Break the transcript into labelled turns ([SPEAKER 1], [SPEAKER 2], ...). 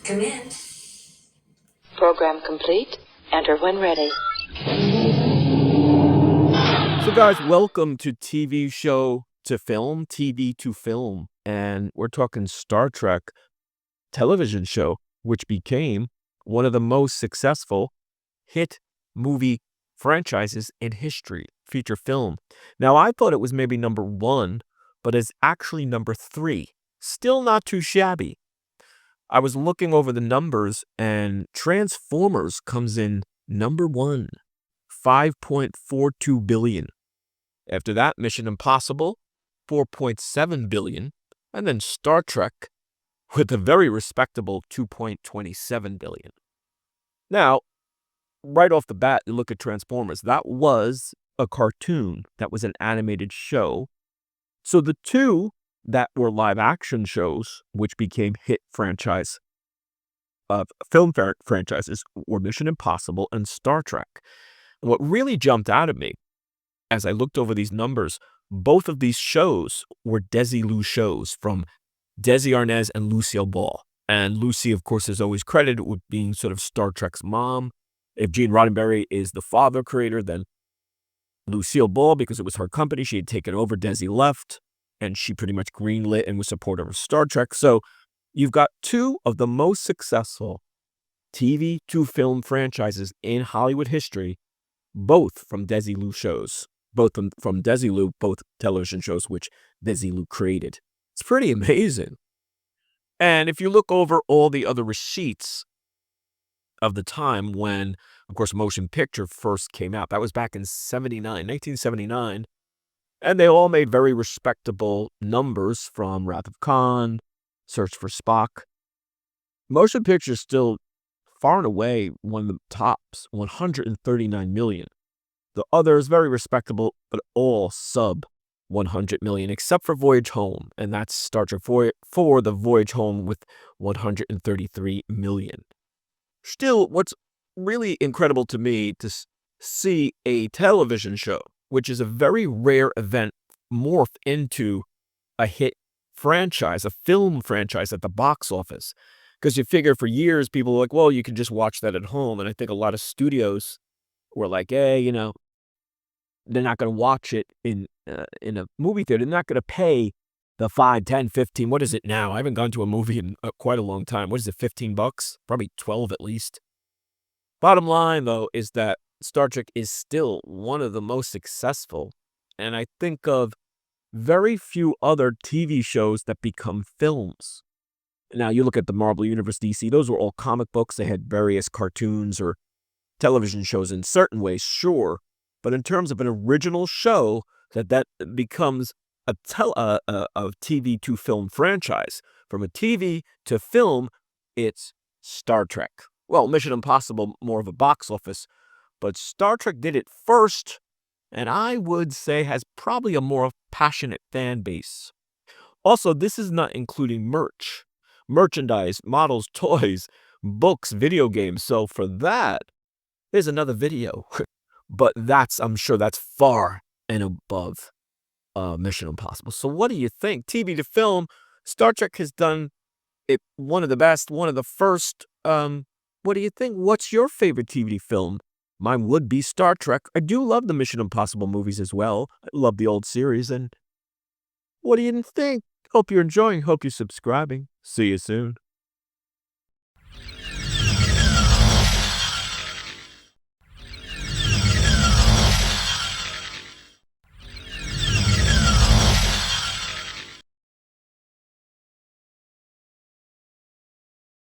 [SPEAKER 1] Come in.
[SPEAKER 2] Program complete. Enter when ready.
[SPEAKER 3] So guys, welcome to TV show to film, TV to film. And we're talking Star Trek television show, which became one of the most successful hit movie franchises in history, feature film. Now, I thought it was maybe number 1, but it's actually number 3. Still not too shabby. I was looking over the numbers, and Transformers comes in number 1, $5.42 billion. After that, Mission Impossible, $4.7 billion, and then Star Trek with a very respectable $2.27 billion. Now, right off the bat, you look at Transformers. That was a cartoon. That was an animated show. So the two that were live action shows, which became hit franchise film franchises, were Mission Impossible and Star Trek. And what really jumped out at me as I looked over these numbers, both of these shows were Desilu shows from Desi Arnaz and Lucille Ball. And Lucy, of course, is always credited with being sort of Star Trek's mom. If Gene Roddenberry is the father creator, then Lucille Ball, because it was her company, she had taken over, Desi left, and she pretty much greenlit and was supportive of Star Trek. So you've got two of the most successful TV to film franchises in Hollywood history, both from Desilu shows, both from Desilu, both television shows which Desilu created. It's pretty amazing. And if you look over all the other receipts of the time when, of course, motion picture first came out, that was back in 1979, and they all made very respectable numbers, from Wrath of Khan, Search for Spock. Motion picture is still far and away one of the tops, 139 million. The others, very respectable, but all sub 100 million, except for Voyage Home, and that's Star Trek 4, the Voyage Home, with 133 million. Still, what's really incredible to me to see a television show, which is a very rare event, morph into a hit franchise, a film franchise at the box office. Because you figure for years, people were like, well, you can just watch that at home. And I think a lot of studios were like, hey, they're not going to watch it in a movie theater. They're not going to pay the 5, 10, 15. What is it now? I haven't gone to a movie in quite a long time. What is it, $15? Probably 12 at least. Bottom line, though, is that Star Trek is still one of the most successful. And I think of very few other TV shows that become films. Now, you look at the Marvel Universe, DC, those were all comic books. They had various cartoons or television shows in certain ways, sure. But in terms of an original show that becomes a TV to film franchise, from a TV to film, it's Star Trek. Well, Mission Impossible, more of a box office, but Star Trek did it first, and I would say has probably a more passionate fan base. Also, this is not including merchandise, models, toys, books, video games. So for that, there's another video. But I'm sure that's far and above Mission Impossible. So what do you think? TV to film, Star Trek has done it one of the best, one of the first. What do you think? What's your favorite TV film? Mine would be Star Trek. I do love the Mission Impossible movies as well. I love the old series. And what do you think? Hope you're enjoying. Hope you're subscribing. See you soon.